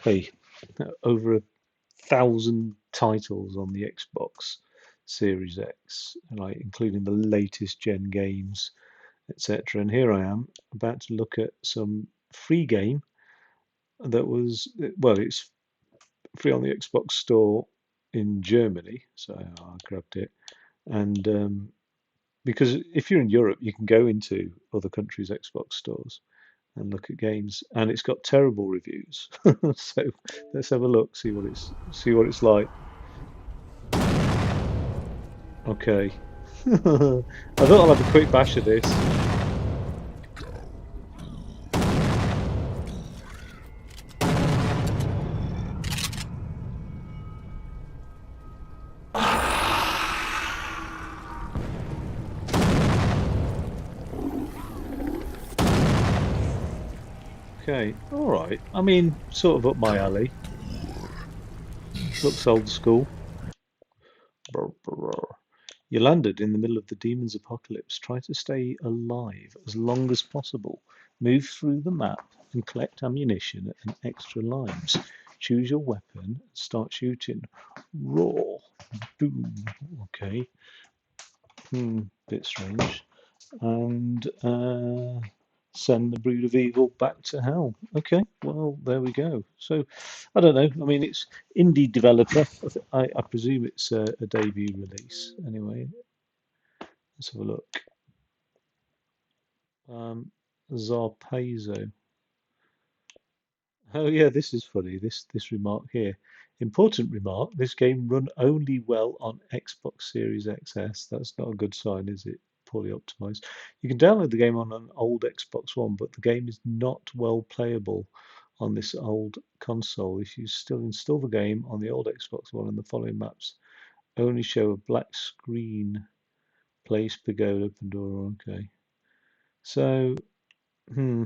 Hey, over 1,000 titles on the Xbox Series X, like including the latest gen games, etc. And here I am about to look at some free game that was, well, it's free on the Xbox Store in Germany, so I grabbed it. And because if you're in Europe, you can go into other countries' Xbox stores and look at games, and it's got terrible reviews. So let's have a look, see what it's like. Okay. I thought I'll have a quick bash of this. Okay, all right. I mean, sort of up my alley. Looks old school. Brr, brr, brr. You landed in the middle of the demon's apocalypse. Try to stay alive as long as possible. Move through the map and collect ammunition and extra lives. Choose your weapon and start shooting. Raw. Boom. Okay. Bit strange. And send the brood of evil back to hell. Okay, well, there we go. So, I don't know. I mean, it's indie developer. I presume it's a debut release. Anyway, let's have a look. Zarpezo. Oh yeah, this is funny. This remark here. Important remark. This game run only well on Xbox Series XS. That's not a good sign, is it? Poorly optimized. You can download the game on an old Xbox One, but the game is not well playable on this old console. If you still install the game on the old Xbox One and the following maps only show a black screen. Place, pagoda, Pandora. Okay. So, hmm.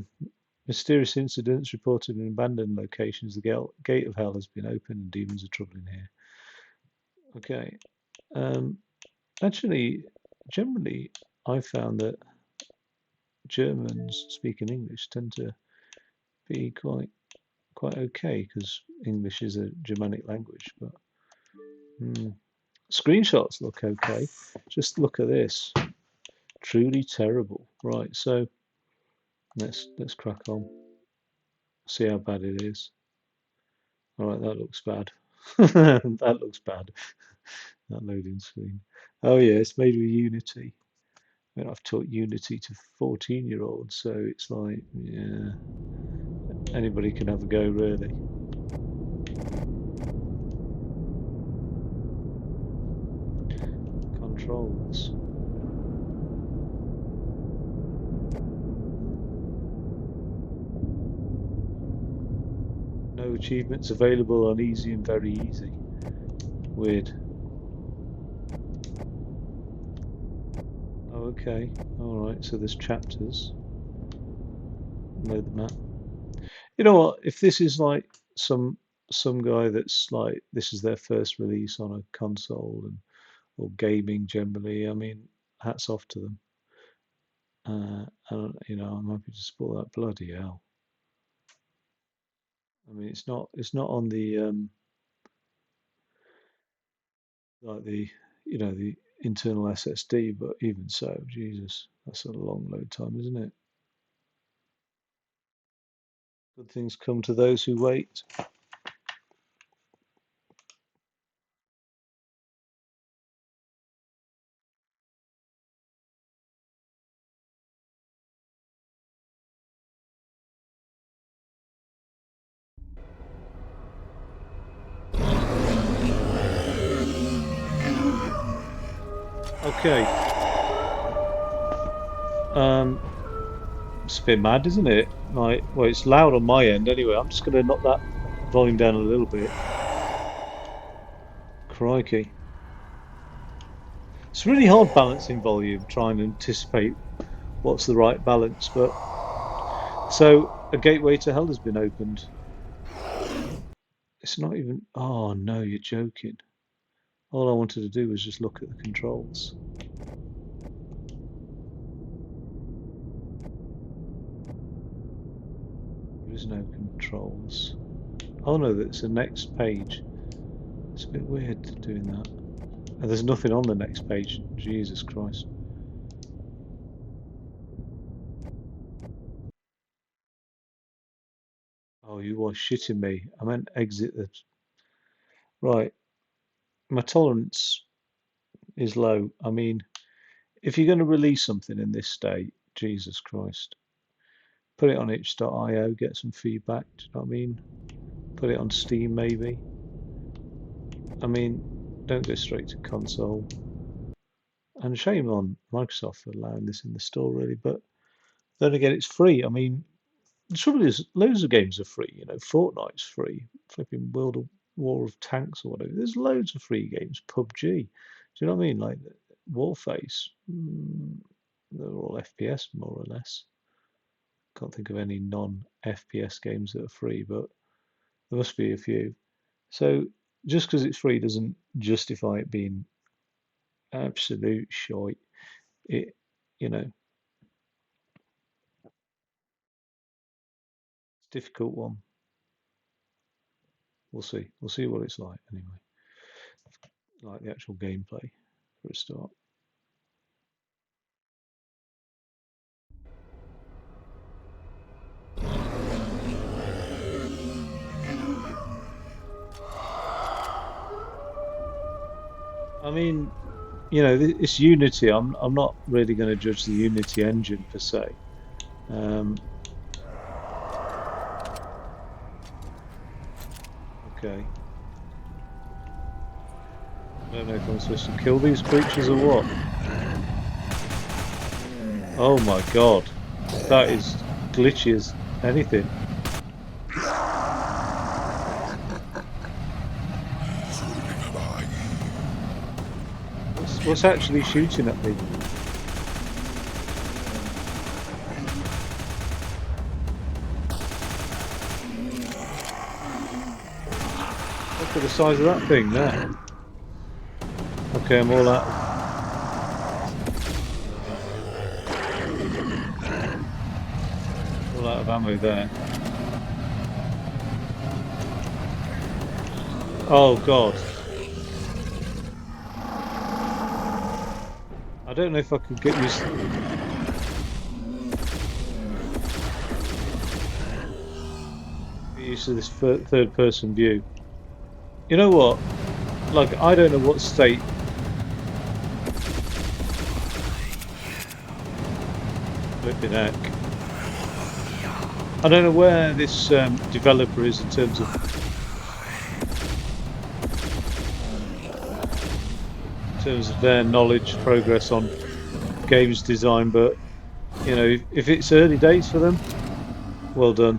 Mysterious incidents reported in abandoned locations. The gate of hell has been opened and demons are troubling here. Okay. Um, actually, generally, I found that Germans speaking English tend to be quite okay because English is a Germanic language. But screenshots look okay. Just look at this. Truly terrible. Right. So let's crack on. See how bad it is. All right, that looks bad. That looks bad. That loading screen. Oh yeah, it's made with Unity. I mean, I've taught Unity to 14-year-olds, so it's like, yeah, anybody can have a go, really. Controls. No achievements available on easy and very easy. Weird. Oh, okay. All right. So there's chapters. Load the map. You know what? If this is like some guy that's like this is their first release on a console and or gaming generally, I mean, hats off to them. And I'm happy to support that. Bloody hell! I mean, it's not on the like the internal SSD, but even so, Jesus, that's a long load time, isn't it? Good things come to those who wait. Okay. It's a bit mad, isn't it? Like, well, it's loud on my end anyway. I'm just going to knock that volume down a little bit. Crikey. It's really hard balancing volume, trying to anticipate what's the right balance. But so a gateway to hell has been opened. It's not even. Oh no, you're joking. All I wanted to do was just look at the controls. There is no controls. Oh no, that's the next page. It's a bit weird doing that. And there's nothing on the next page. Jesus Christ. Oh, you are shitting me. I meant exit the... Right. My tolerance is low. I mean, if you're going to release something in this state, Jesus Christ, put it on itch.io, get some feedback. Do you know what I mean? Put it on Steam, maybe. I mean, don't go straight to console. And shame on Microsoft for allowing this in the store, really. But then again, it's free. I mean, the trouble is, loads of games are free. You know, Fortnite's free. Flipping World of War of Tanks or whatever. There's loads of free games. PUBG. Do you know what I mean? Like Warface. They're all FPS more or less. Can't think of any non-FPS games that are free, but there must be a few. So just because it's free doesn't justify it being absolute shite. It, you know, it's a difficult one. We'll see. We'll see what it's like anyway. Like the actual gameplay for a start. I mean, you know, it's Unity. I'm not really going to judge the Unity engine per se. Okay. I don't know if I'm supposed to kill these creatures or what. Oh my god. That is glitchy as anything. What's actually shooting at me? Look at the size of that thing there. Okay, I'm all out. All out of ammo there. Oh god. I don't know if I could get used to this third person view. You know what? Like, I don't know what state flipping heck. I don't know where this developer is in terms of their knowledge progress on games design, but you know, if it's early days for them, well done.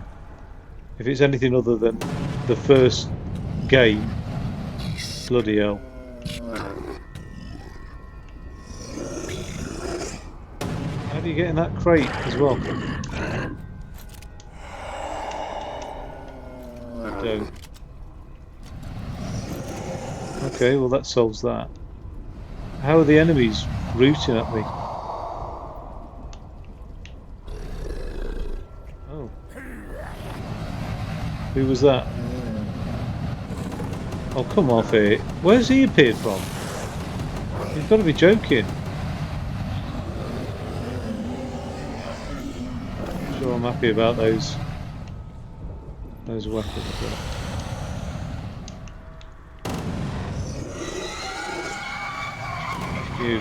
If it's anything other than the first game, bloody hell. How do you get in that crate as well? I don't. Okay, well that solves that. How are the enemies rooting at me? Oh. Who was that? Oh, come off it. Where's he appeared from? You've got to be joking. I'm sure I'm happy about those weapons. You.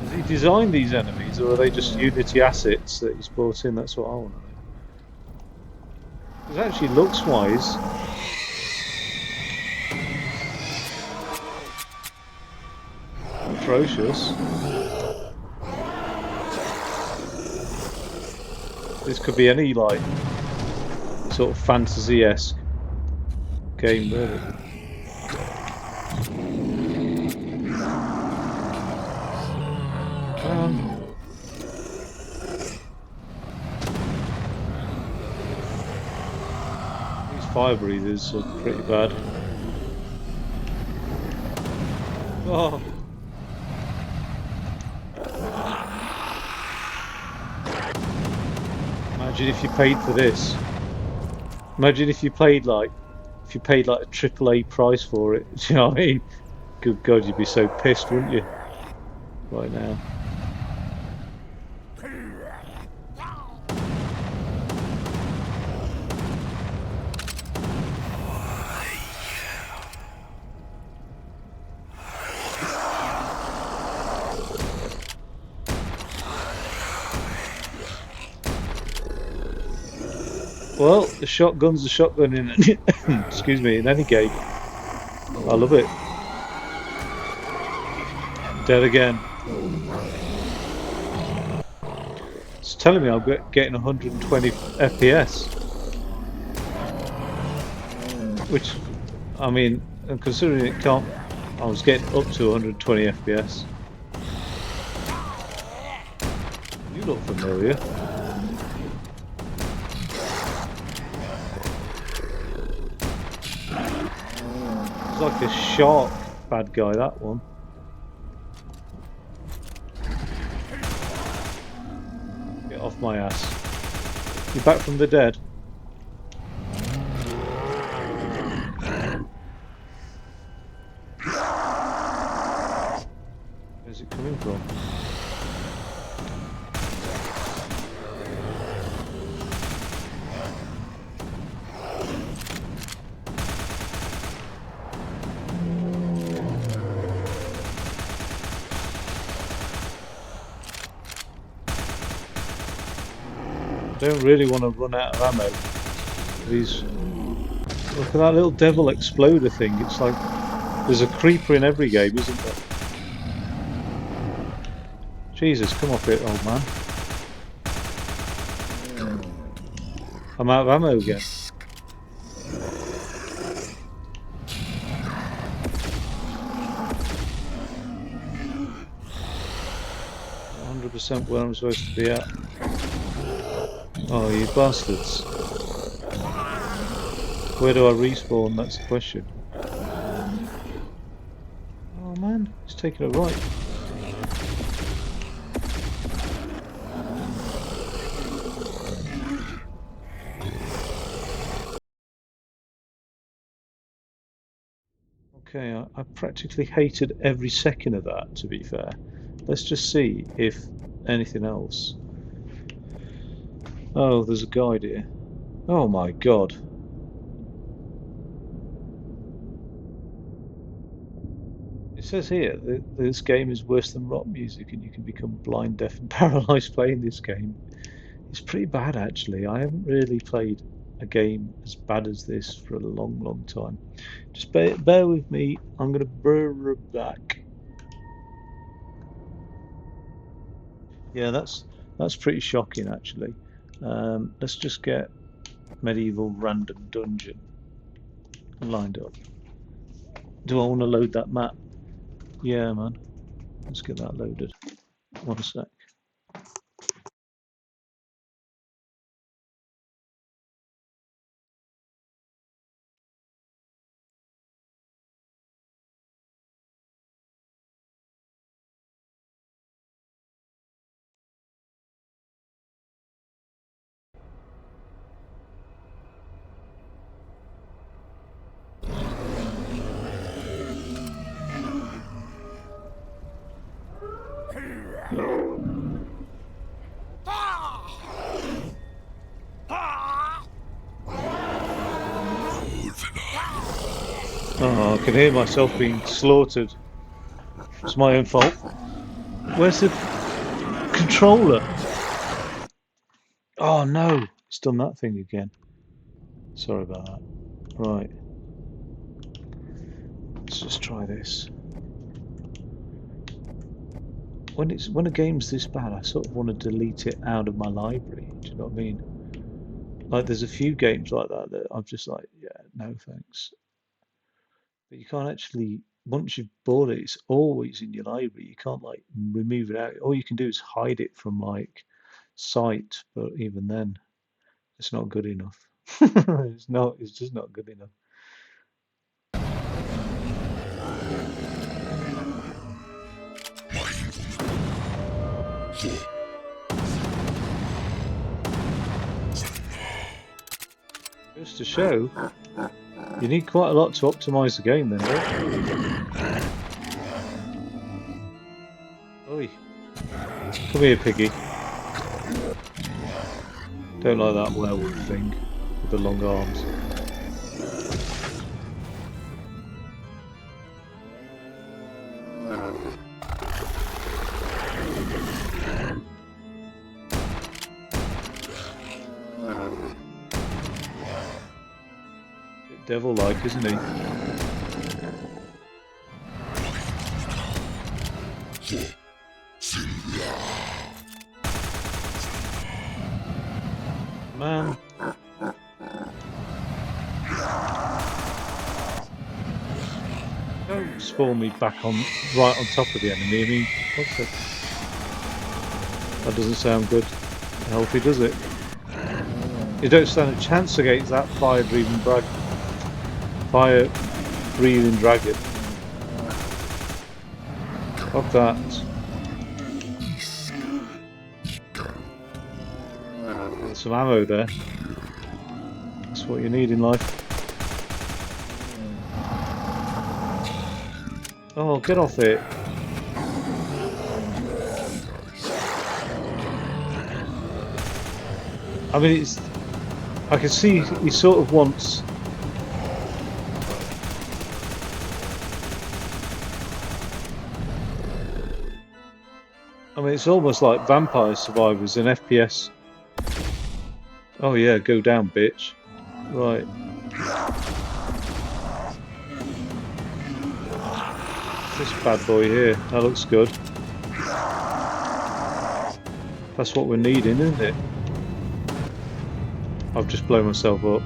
Has he designed these enemies, or are they just Unity assets that he's brought in? That's what I want to know. Because actually, looks-wise, atrocious. This could be any like sort of fantasy-esque game, really. These fire breathers are pretty bad. Oh. Imagine if you paid for this. Imagine if you paid like a AAA price for it. Do you know what I mean? Good God, you'd be so pissed, wouldn't you? Right now. Well, the shotgun's the shotgun in excuse me, in any game. I love it. Dead again. It's telling me I'm getting 120 FPS, which, I mean, considering it can't, I was getting up to 120 FPS. You look familiar. It's like a shark bad guy, that one. Get off my ass. You're back from the dead. Where's it coming from? I don't really want to run out of ammo. These, look at that little devil exploder thing. It's like there's a creeper in every game, isn't there? Jesus, come off it, old man. I'm out of ammo again. Where I'm supposed to be at. Oh, you bastards. Where do I respawn? That's the question. Oh man, it's taking a right. Okay, I practically hated every second of that, to be fair. Let's just see if anything else. Oh, there's a guide here. Oh my god. It says here that this game is worse than rock music and you can become blind, deaf and paralysed playing this game. It's pretty bad actually. I haven't really played a game as bad as this for a long time. Just bear with me. I'm going to blur back. Yeah, that's pretty shocking actually. Let's just get medieval random dungeon lined up. Do I want to load that map? Yeah, man. Let's get that loaded. One sec. Oh, I can hear myself being slaughtered. It's my own fault. Where's the controller? Oh no, it's done that thing again. Sorry about that. Right. Let's just try this. When a game's this bad, I sort of want to delete it out of my library. Do you know what I mean? Like there's a few games like that I'm just like, yeah, no thanks. But you can't actually, once you've bought it, it's always in your library. You can't like remove it out. All you can do is hide it from like sight, but even then, it's not good enough. It's just not good enough. Goes to show, you need quite a lot to optimise the game then, don't you? Oi. Come here, piggy. Don't like that werewolf thing with the long arms. Bit devil-like, isn't he? Man. Don't spawn me back on right on top of the enemy. I mean, what's it? That doesn't sound good. Healthy, does it? You don't stand a chance against that fire-breathing dragon. Fuck that. There's some ammo there. That's what you need in life. Oh, get off it. I mean, I can see he sort of wants... I mean, it's almost like Vampire Survivors in FPS. Oh yeah, go down, bitch. Right. This bad boy here, that looks good. That's what we're needing, isn't it? I've just blown myself up.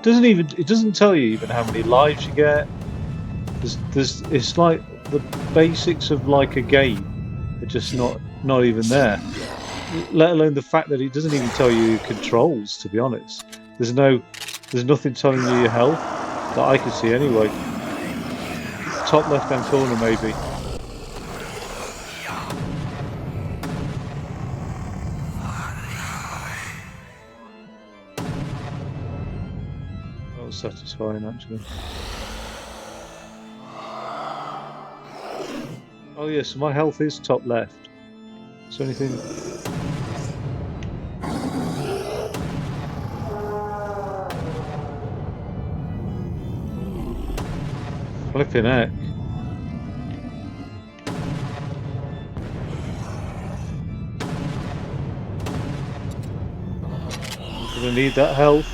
It doesn't tell you even how many lives you get. It's like the basics of like a game are just not even there. Let alone the fact that it doesn't even tell you your controls, to be honest. There's nothing telling you your health that I can see anyway. Top left hand corner maybe. That was satisfying actually. Oh yes, so my health is top left. Is there anything? Flipping heck. Gonna need that health.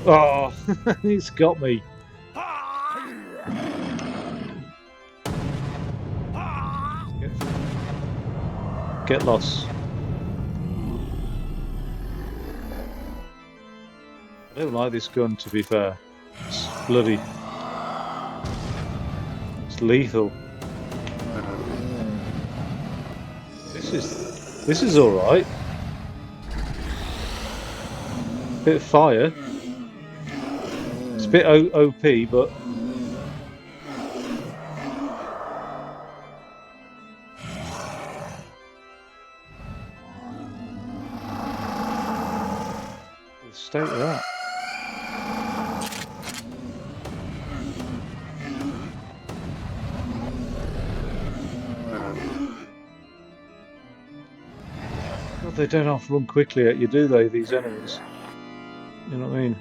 Oh, he's got me. Get lost. I don't like this gun, to be fair. It's bloody. It's lethal. This is all right. Bit of fire. It's a bit OP, but. The state of that. God, they don't have to run quickly at you, do they, these enemies? You know what I mean?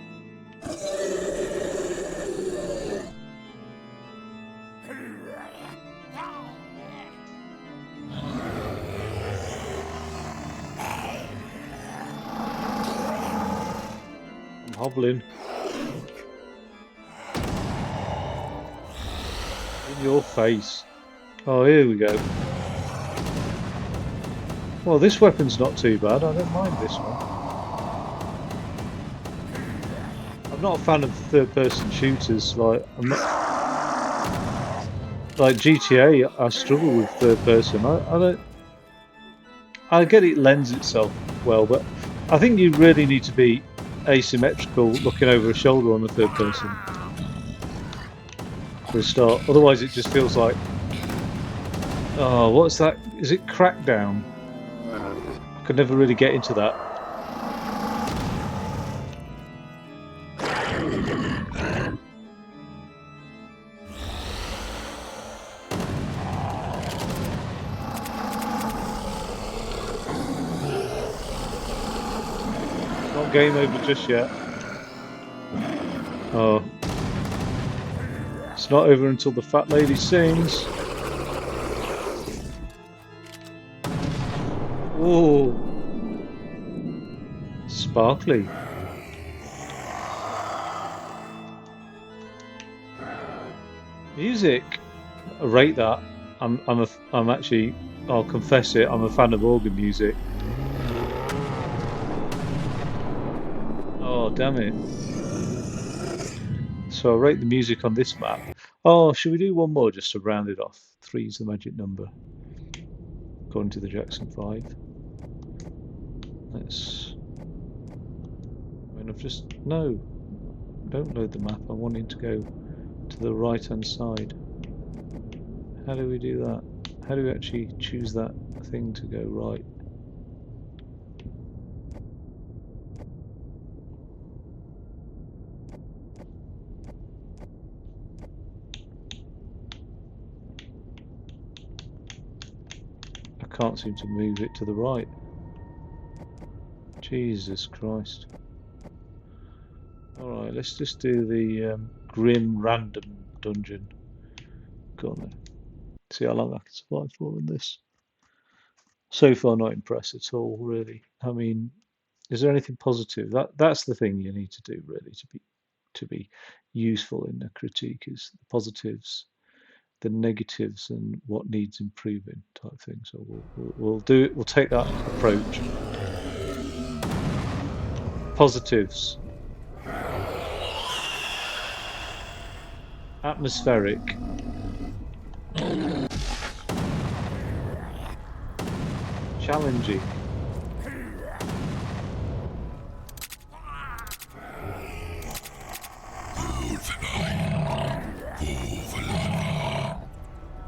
I'm hobbling. In your face. Oh, here we go. Well, this weapon's not too bad. I don't mind this one. I'm not a fan of third-person shooters. Like I'm not. Like GTA, I struggle with third-person. I don't. I get it lends itself well, but I think you really need to be asymmetrical, looking over a shoulder on the third person for a start. Otherwise, it just feels like. Oh, what's that? Is it Crackdown? Could never really get into that. Not game over just yet. Oh. It's not over until the fat lady sings. Oh. Sparkly. Music. I rate that. I'm actually, I'll confess it, I'm a fan of organ music. Oh, damn it. So I rate the music on this map. Oh, should we do one more just to round it off? 3 is the magic number. According to the Jackson 5. Let's... I mean, I've just... No. Don't load the map. I'm wanting to go to the right-hand side. How do we do that? How do we actually choose that thing to go right? I can't seem to move it to the right. Jesus Christ. Alright, let's just do the grim random dungeon. Go on then. See how long I can survive for in this. So far not impressed at all, really. I mean, is there anything positive? That's the thing you need to do really to be useful in a critique, is the positives, the negatives, and what needs improving type thing. So we'll do it. We'll take that approach. Positives. Atmospheric. Challenging.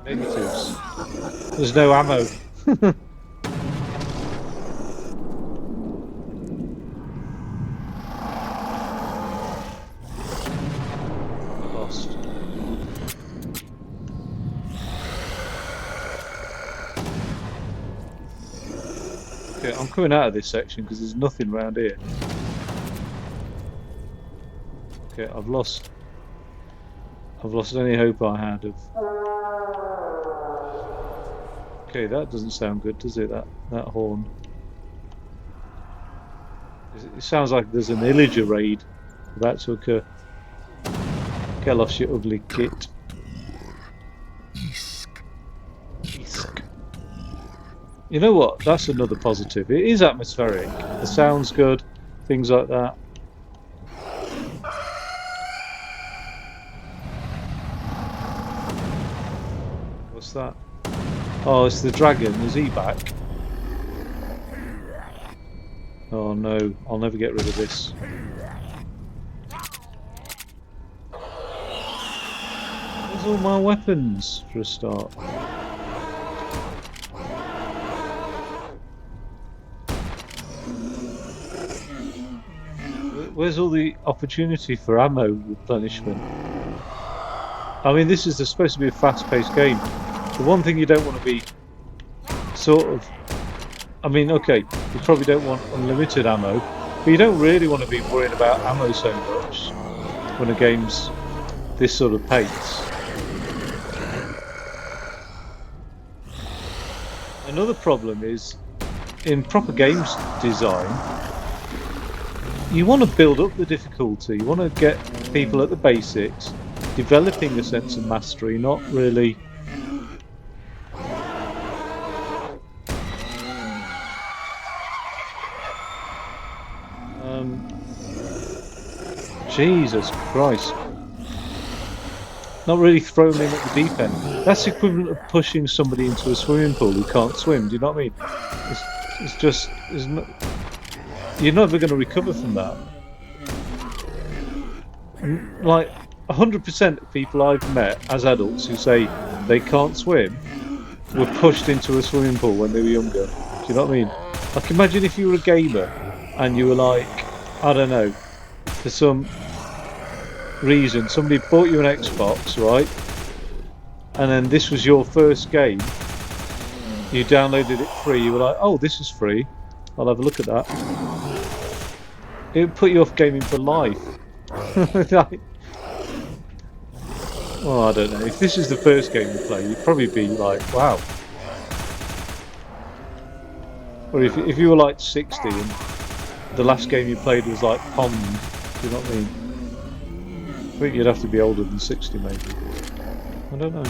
Negatives. There's no ammo. Lost. Okay, I'm coming out of this section because there's nothing around here. Okay, I've lost any hope I had of... Okay, that doesn't sound good, does it? That horn. It sounds like there's an Illager raid about to occur. Get lost, you ugly git. You know what? That's another positive. It is atmospheric. The sound's good. Things like that. What's that? Oh, it's the dragon. Is he back? Oh no, I'll never get rid of this. There's all my weapons for a start. Where's all the opportunity for ammo replenishment? I mean, this is supposed to be a fast-paced game. The one thing you don't want to be sort of... I mean, okay, you probably don't want unlimited ammo, but you don't really want to be worrying about ammo so much when a game's this sort of pace. Another problem is, in proper games design, you want to build up the difficulty. You want to get people at the basics, developing a sense of mastery, not really... Jesus Christ. Not really thrown in at the deep end. That's the equivalent of pushing somebody into a swimming pool who can't swim, do you know what I mean? It's just... You're never going to recover from that. Like, 100% of people I've met as adults who say they can't swim were pushed into a swimming pool when they were younger. Do you know what I mean? Like, imagine if you were a gamer and you were like, I don't know, for some reason, somebody bought you an Xbox, right? And then this was your first game. You downloaded it free. You were like, oh, this is free. I'll have a look at that. It would put you off gaming for life. Like, well, I don't know. If this is the first game you play, you'd probably be like, wow. Or if you were like 60 and the last game you played was like Pong, do you know what I mean? I think you'd have to be older than 60 maybe. I don't know.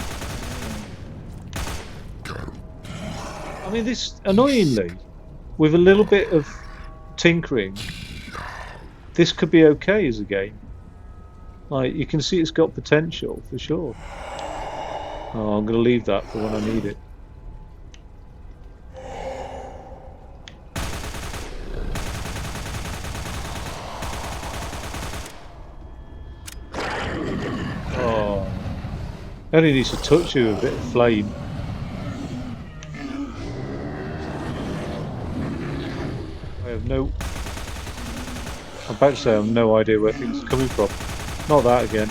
I mean, this, annoyingly, with a little bit of tinkering, this could be okay as a game. Like, you can see it's got potential, for sure. Oh, I'm going to leave that for when I need it. Oh, only needs to touch you with a bit of flame. I have no... I'm about to say I have no idea where things are coming from. Not that again.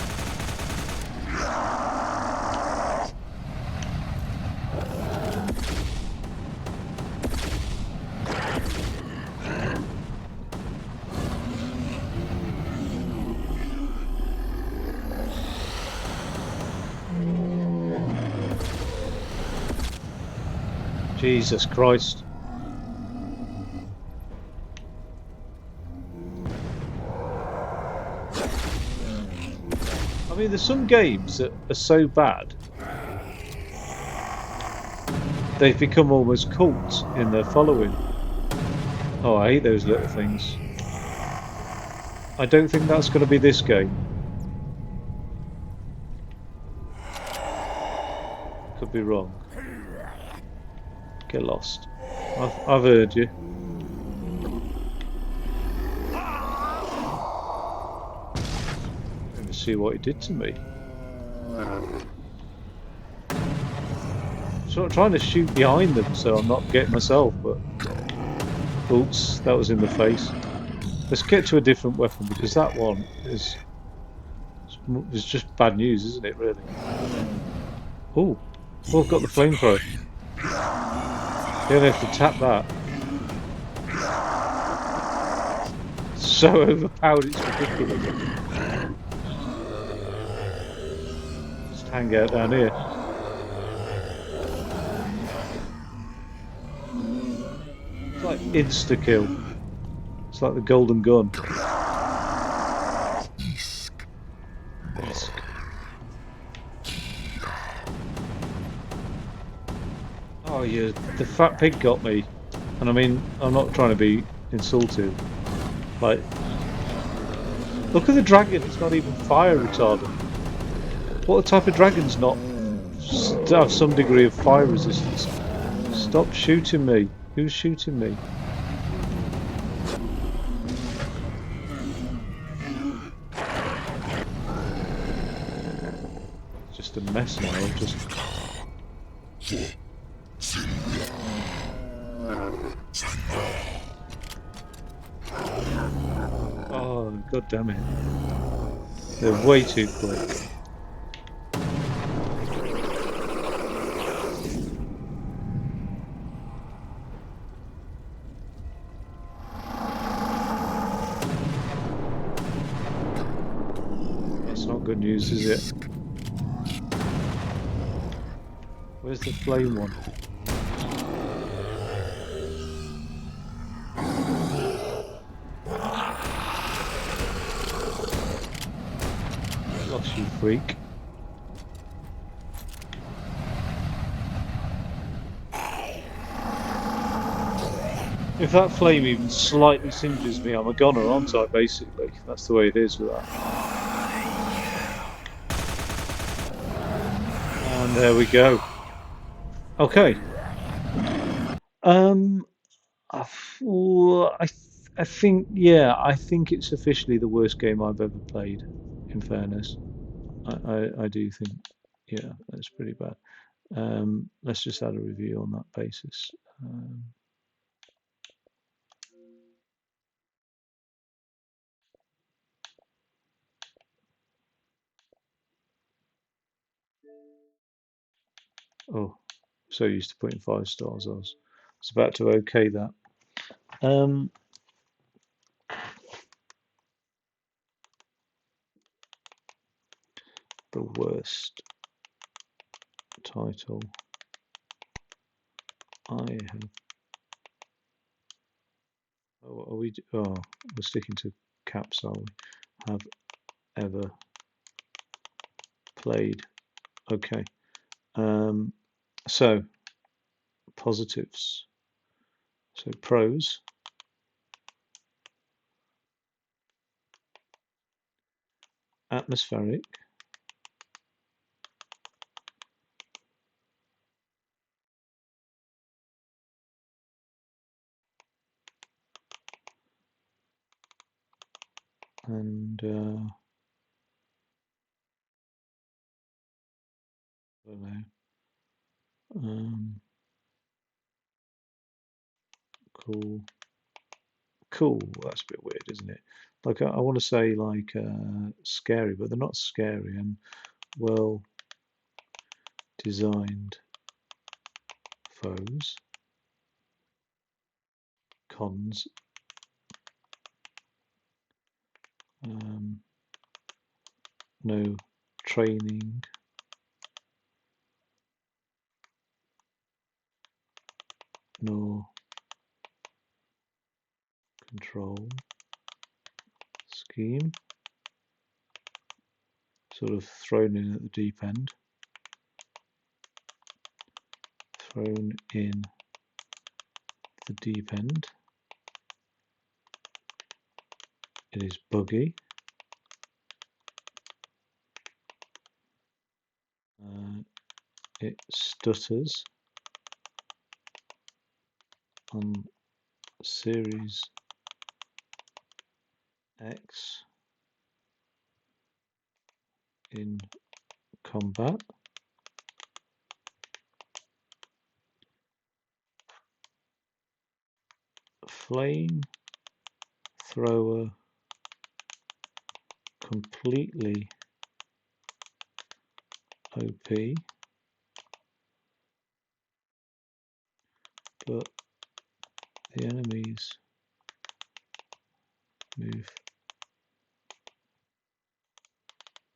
Jesus Christ. I mean, there's some games that are so bad, they've become almost cults in their following. Oh, I hate those little things. I don't think that's going to be this game. Could be wrong. Get lost. I've heard you. Let me see what he did to me. So I'm trying to shoot behind them so I'm not getting myself, but oops, that was in the face. Let's get to a different weapon because that one is just bad news, isn't it? Really. Oh, I've got the flamethrower. You don't have to tap that. So overpowered, it's ridiculous. Just hang out down here. It's like insta kill. It's like the golden gun. Oh yeah, the fat pig got me. And I mean, I'm not trying to be insulted. Like, look at the dragon, it's not even fire retardant. What type of dragon's not have some degree of fire resistance? Stop shooting me. Who's shooting me? It's just a mess now. I'm just... Oh, god damn it. They're way too quick. That's not good news, is it? Where's the flame one? Lost you freak. If that flame even slightly singes me, I'm a goner, aren't I, basically? That's the way it is with that. And there we go. Okay. I think, yeah, I think it's officially the worst game I've ever played, in fairness. I do think, yeah, that's pretty bad. Let's just add a review on that basis. Oh, so used to putting 5 stars. I was about to okay that. Um, the worst title I have. Oh, are we? Oh, we're sticking to caps, are we? Have ever played. Okay. Um, so positives. So pros. Atmospheric. And I don't know. Cool. Cool. That's a bit weird, isn't it? Like I want to say like scary, but they're not scary and well designed foes. Cons. Um, no training, nor control scheme. Sort of thrown in at the deep end. Thrown in the deep end. It is buggy. It stutters on Series X in combat. Flame thrower completely OP, but the enemies move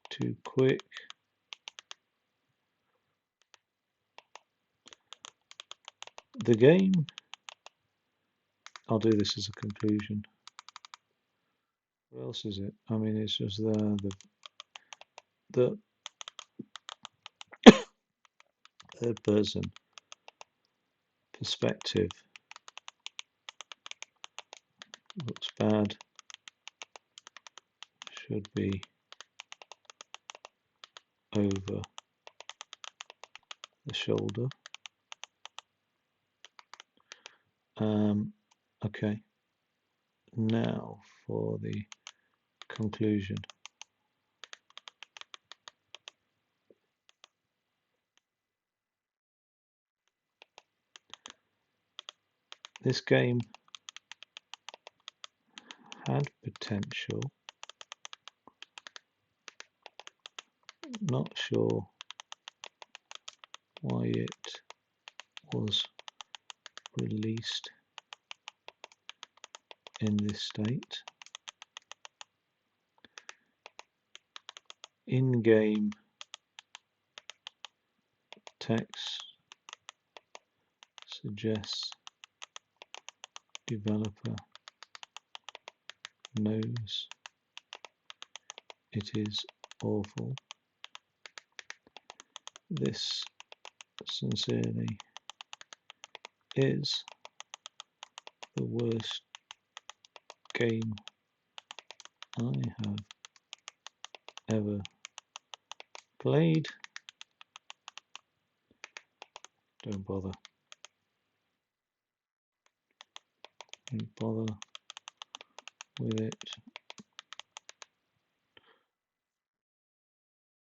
too quick. The game, I'll do this as a conclusion. What else is it? I mean, it's just the third person perspective looks bad. Should be over the shoulder. Okay, now for the conclusion. This game had potential. Not sure why it was released in this state. In-game text suggests developer knows it is awful. This sincerely is the worst game I have ever played. Don't bother. Don't bother with it.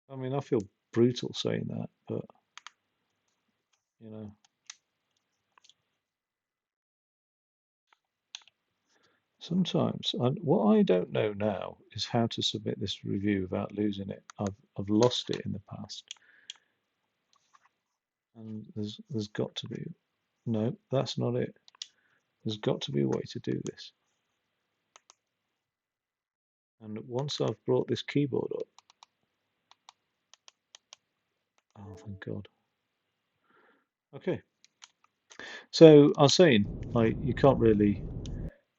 I mean, I feel brutal saying that, but you know, sometimes what I don't know now is how to submit this review without losing it. I've lost it in the past. And there's got to be, no, that's not it. There's got to be a way to do this. And once I've brought this keyboard up, oh, thank God. Okay. So I was saying, like, you can't really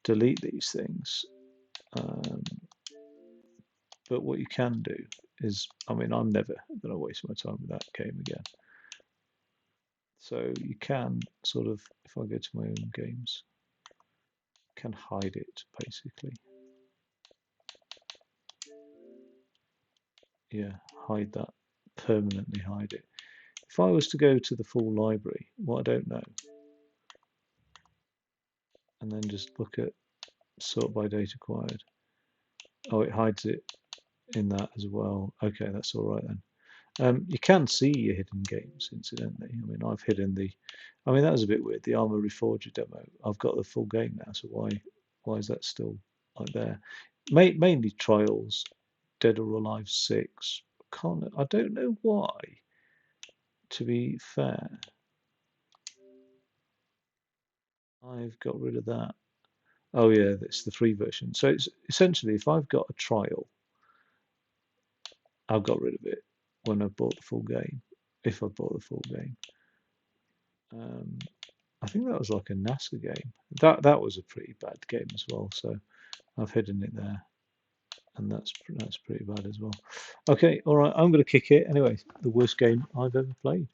delete these things. Um, but what you can do is, I mean, I'm never going to waste my time with that game again. So you can sort of, if I go to my own games, can hide it basically. Yeah, hide that, permanently hide it. If I was to go to the full library, what I don't know, and then just look at sort by date acquired. Oh, it hides it in that as well. Okay, that's all right then. You can see your hidden games, incidentally. I mean, I've hidden the. I mean, that was a bit weird. The Armor Reforger demo. I've got the full game now, so why is that still like there? Mainly Trials, Dead or Alive 6. I don't know why. To be fair, I've got rid of that. Oh yeah, that's the free version. So it's essentially if I've got a trial, I've got rid of it when I bought the full game. If I bought the full game. Um, I think that was like a NASA game. That was a pretty bad game as well. So I've hidden it there, and that's pretty bad as well. Okay, all right. I'm going to kick it anyway. The worst game I've ever played.